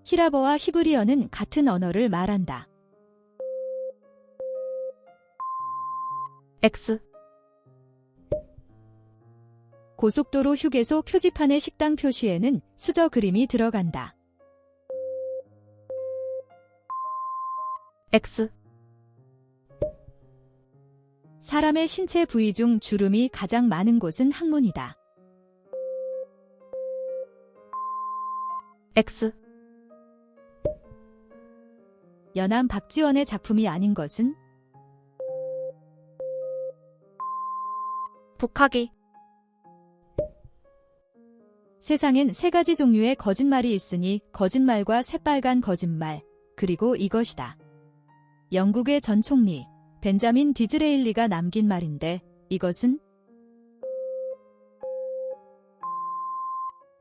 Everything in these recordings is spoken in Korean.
히라버와 히브리어는 같은 언어를 말한다. X. 고속도로 휴게소 표지판의 식당 표시에는 수저 그림이 들어간다. X. 사람의 신체 부위 중 주름이 가장 많은 곳은 항문이다. X. 연암 박지원의 작품이 아닌 것은? 북하기. 세상엔 세 가지 종류의 거짓말이 있으니 거짓말과 새빨간 거짓말, 그리고 이것이다. 영국의 전 총리 벤자민 디즈레일리가 남긴 말인데 이것은?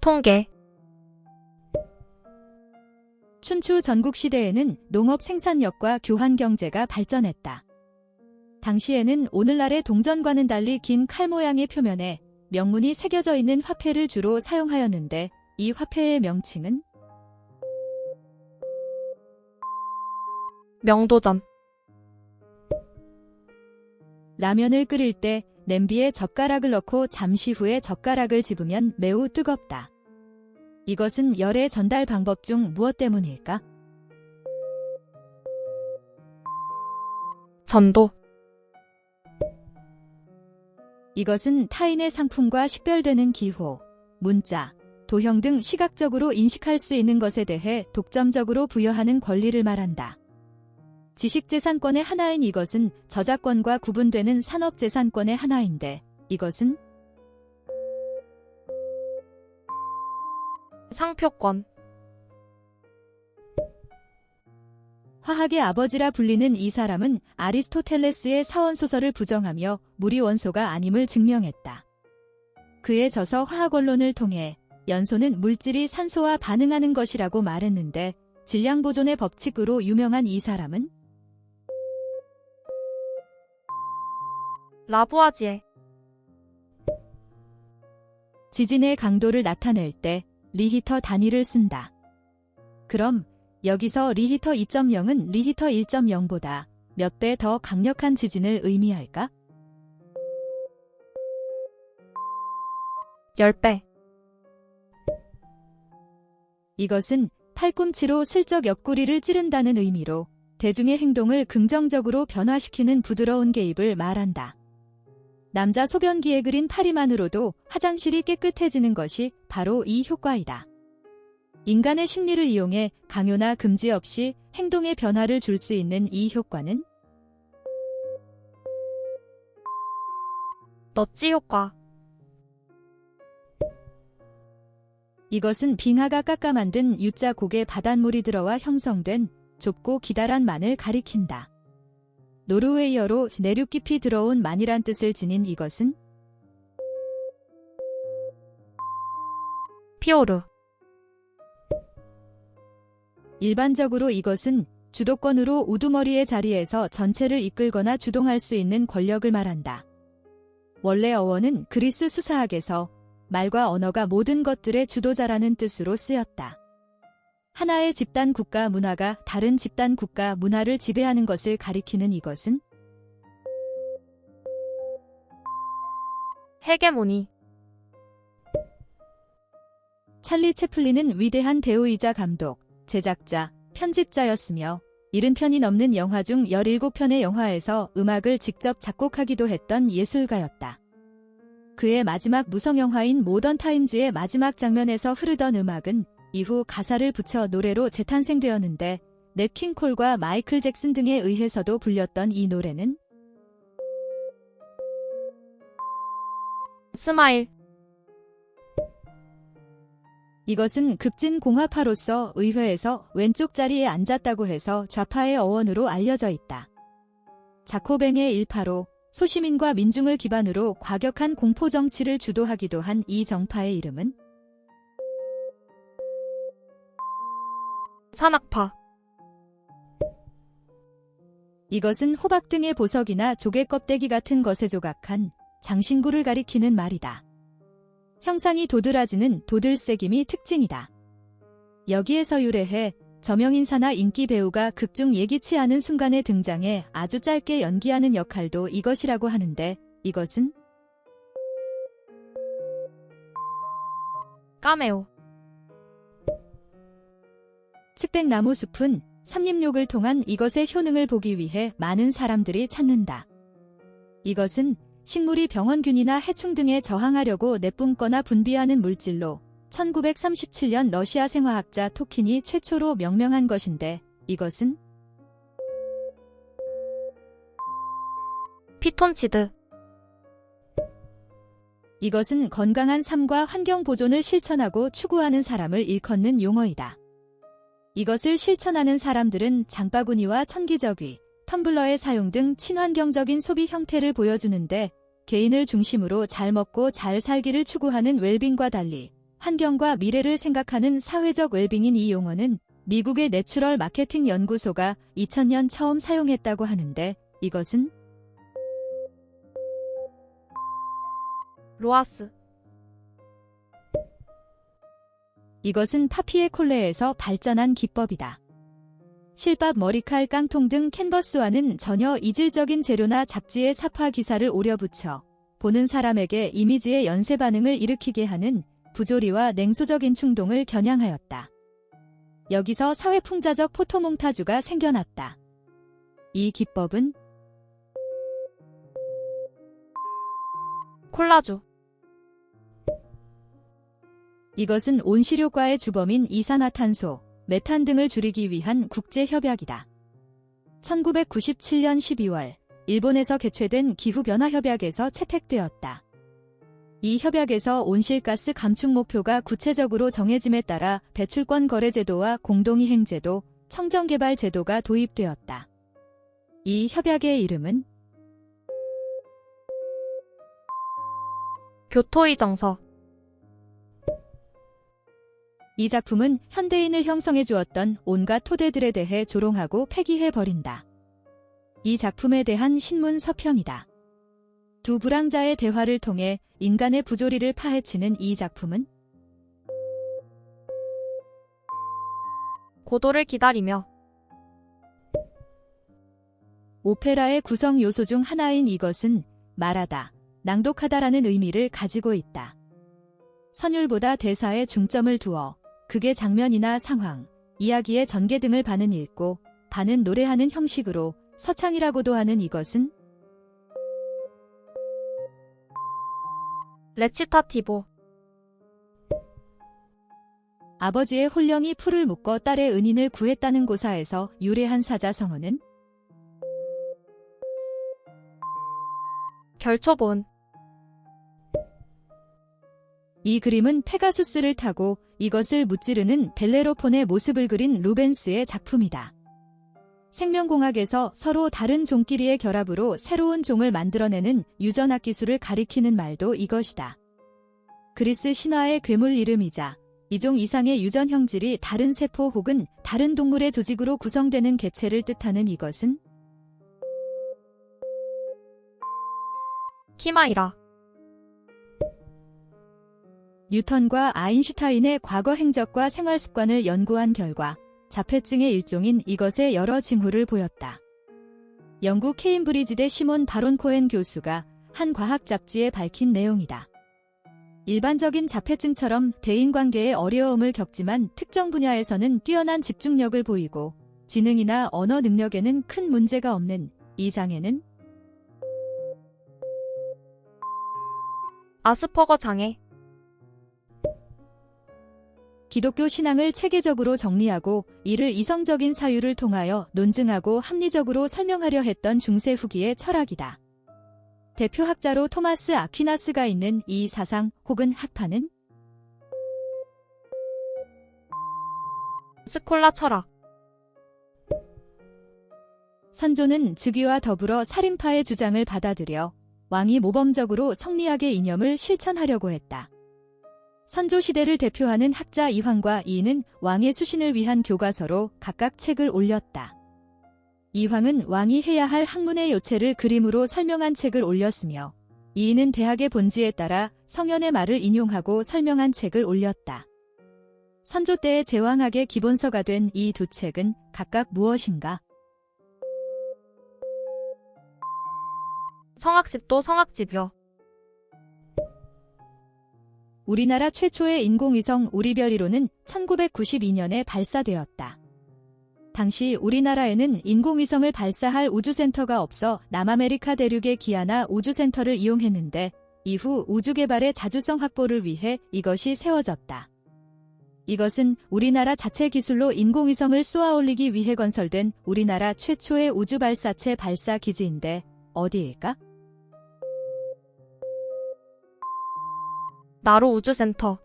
통계. 춘추 전국시대에는 농업 생산력과 교환 경제가 발전했다. 당시에는 오늘날의 동전과는 달리 긴 칼 모양의 표면에 명문이 새겨져 있는 화폐를 주로 사용하였는데 이 화폐의 명칭은? 명도전. 라면을 끓일 때 냄비에 젓가락을 넣고 잠시 후에 젓가락을 집으면 매우 뜨겁다. 이것은 열의 전달 방법 중 무엇 때문일까? 전도. 이것은 타인의 상품과 식별되는 기호, 문자, 도형 등 시각적으로 인식할 수 있는 것에 대해 독점적으로 부여하는 권리를 말한다. 지식재산권의 하나인 이것은 저작권과 구분되는 산업재산권의 하나인데 이것은? 상표권. 화학의 아버지라 불리는 이 사람은 아리스토텔레스의 사원소설을 부정하며 물이 원소가 아님을 증명했다. 그의 저서 화학원론을 통해 연소는 물질이 산소와 반응하는 것이라고 말했는데 질량보존의 법칙으로 유명한 이 사람은? 라부아지에. 지진의 강도를 나타낼 때 리히터 단위를 쓴다. 그럼 여기서 리히터 2.0은 리히터 1.0보다 몇 배 더 강력한 지진을 의미할까? 10배. 이것은 팔꿈치로 슬쩍 옆구리를 찌른다는 의미로 대중의 행동을 긍정적으로 변화시키는 부드러운 개입을 말한다. 남자 소변기에 그린 파리만으로도 화장실이 깨끗해지는 것이 바로 이 효과이다. 인간의 심리를 이용해 강요나 금지 없이 행동의 변화를 줄 수 있는 이 효과는? 너찌 효과. 이것은 빙하가 깎아 만든 U자 곡에 바닷물이 들어와 형성된 좁고 기다란 만을 가리킨다. 노르웨이어로 내륙 깊이 들어온 만이란 뜻을 지닌 이것은? 피오르. 일반적으로 이것은 주도권으로 우두머리의 자리에서 전체를 이끌거나 주동할 수 있는 권력을 말한다. 원래 어원은 그리스 수사학에서 말과 언어가 모든 것들의 주도자라는 뜻으로 쓰였다. 하나의 집단 국가 문화가 다른 집단 국가 문화를 지배하는 것을 가리키는 이것은? 헤게모니. 찰리 채플린은 위대한 배우이자 감독, 제작자, 편집자였으며 70편이 넘는 영화 중 17편의 영화에서 음악을 직접 작곡하기도 했던 예술가였다. 그의 마지막 무성영화인 모던 타임즈의 마지막 장면에서 흐르던 음악은 이후 가사를 붙여 노래로 재탄생되었는데 넷 킹콜과 마이클 잭슨 등에 의해서도 불렸던 이 노래는? 스마일. 이것은 급진 공화파로서 의회에서 왼쪽 자리에 앉았다고 해서 좌파의 어원으로 알려져 있다. 자코뱅의 일파로 소시민과 민중을 기반으로 과격한 공포정치를 주도하기도 한 이 정파의 이름은? 산악파. 이것은 호박 등의 보석이나 조개 껍데기 같은 것에 조각한 장신구를 가리키는 말이다. 형상이 도드라지는 도들새김이 특징이다. 여기에서 유래해 저명인사나 인기 배우가 극중 예기치 않은 순간에 등장해 아주 짧게 연기하는 역할도 이것이라고 하는데 이것은 까메오. 측백나무 숲은 삼림욕을 통한 이것의 효능을 보기 위해 많은 사람들이 찾는다. 이것은 식물이 병원균이나 해충 등에 저항하려고 내뿜거나 분비하는 물질로 1937년 러시아 생화학자 토킨이 최초로 명명한 것인데 이것은 피톤치드. 이것은 건강한 삶과 환경 보존을 실천하고 추구하는 사람을 일컫는 용어이다. 이것을 실천하는 사람들은 장바구니와 천기저귀, 텀블러의 사용 등 친환경적인 소비 형태를 보여주는데 개인을 중심으로 잘 먹고 잘 살기를 추구하는 웰빙과 달리 환경과 미래를 생각하는 사회적 웰빙인 이 용어는 미국의 내추럴 마케팅 연구소가 2000년 처음 사용했다고 하는데 이것은 로아스. 이것은 파피에 콜레에서 발전한 기법이다. 실밥, 머리칼, 깡통 등 캔버스와는 전혀 이질적인 재료나 잡지의 사파 기사를 오려붙여 보는 사람에게 이미지의 연쇄 반응을 일으키게 하는 부조리와 냉소적인 충동을 겨냥하였다. 여기서 사회풍자적 포토몽타주가 생겨났다. 이 기법은 콜라주. 이것은 온실효과의 주범인 이산화탄소, 메탄 등을 줄이기 위한 국제협약이다. 1997년 12월 일본에서 개최된 기후변화협약에서 채택되었다. 이 협약에서 온실가스 감축 목표가 구체적으로 정해짐에 따라 배출권 거래제도와 공동이행제도, 청정개발제도가 도입되었다. 이 협약의 이름은 교토의 정서. 이 작품은 현대인을 형성해 주었던 온갖 토대들에 대해 조롱하고 폐기해 버린다. 이 작품에 대한 신문 서평이다. 두 불황자의 대화를 통해 인간의 부조리를 파헤치는 이 작품은 고도를 기다리며. 오페라의 구성 요소 중 하나인 이것은 말하다, 낭독하다라는 의미를 가지고 있다. 선율보다 대사에 중점을 두어 극의 장면이나 상황, 이야기의 전개 등을 반은 읽고 반은 노래하는 형식으로 서창이라고도 하는 이것은 레치타티보. 아버지의 홀령이 풀을 묶어 딸의 은인을 구했다는 고사에서 유래한 사자성어는 결초본. 이 그림은 페가수스를 타고 이것을 무찌르는 벨레로폰의 모습을 그린 루벤스의 작품이다. 생명공학에서 서로 다른 종끼리의 결합으로 새로운 종을 만들어내는 유전학 기술을 가리키는 말도 이것이다. 그리스 신화의 괴물 이름이자 이종 이상의 유전 형질이 다른 세포 혹은 다른 동물의 조직으로 구성되는 개체를 뜻하는 이것은 키마이라. 뉴턴과 아인슈타인의 과거 행적과 생활 습관을 연구한 결과 자폐증의 일종인 이것의 여러 징후를 보였다. 영국 케임브리지대 시몬 바론 코엔 교수가 한 과학 잡지에 밝힌 내용이다. 일반적인 자폐증처럼 대인관계에 어려움을 겪지만 특정 분야에서는 뛰어난 집중력을 보이고 지능이나 언어 능력에는 큰 문제가 없는 이 장애는 아스퍼거 장애. 기독교 신앙을 체계적으로 정리하고 이를 이성적인 사유를 통하여 논증하고 합리적으로 설명하려 했던 중세 후기의 철학이다. 대표 학자로 토마스 아퀴나스가 있는 이 사상 혹은 학파는 스콜라 철학. 선조는 즉위와 더불어 살인파의 주장을 받아들여 왕이 모범적으로 성리학의 이념을 실천하려고 했다. 선조 시대를 대표하는 학자 이황과 이인은 왕의 수신을 위한 교과서로 각각 책을 올렸다. 이황은 왕이 해야 할 학문의 요체를 그림으로 설명한 책을 올렸으며 이인은 대학의 본지에 따라 성현의 말을 인용하고 설명한 책을 올렸다. 선조 때의 제왕학의 기본서가 된 이 두 책은 각각 무엇인가? 성악십도 성악집이요. 우리나라 최초의 인공위성 우리별이론은 1992년에 발사되었다. 당시 우리나라에는 인공위성을 발사할 우주센터가 없어 남아메리카 대륙의 기아나 우주센터를 이용했는데 이후 우주개발의 자주성 확보를 위해 이것이 세워졌다. 이것은 우리나라 자체 기술로 인공위성을 쏘아올리기 위해 건설된 우리나라 최초의 우주발사체 발사기지인데 어디일까? 나로 우주센터.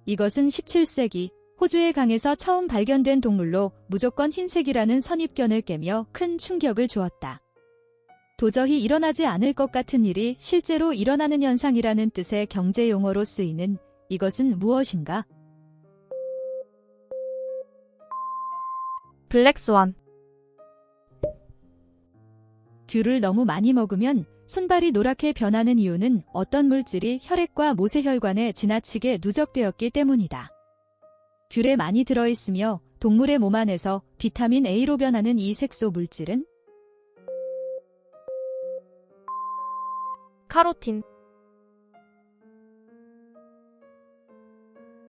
이것은 17세기 호주의 강에서 처음 발견된 동물로 무조건 흰색이라는 선입견을 깨며 큰 충격을 주었다. 도저히 일어나지 않을 것 같은 일이 실제로 일어나는 현상이라는 뜻의 경제 용어로 쓰이는 이것은 무엇인가? 블랙스완. 귤을 너무 많이 먹으면 손발이 노랗게 변하는 이유는 어떤 물질이 혈액과 모세혈관에 지나치게 누적되었기 때문이다. 귤에 많이 들어있으며 동물의 몸 안에서 비타민 A로 변하는 이 색소 물질은 카로틴.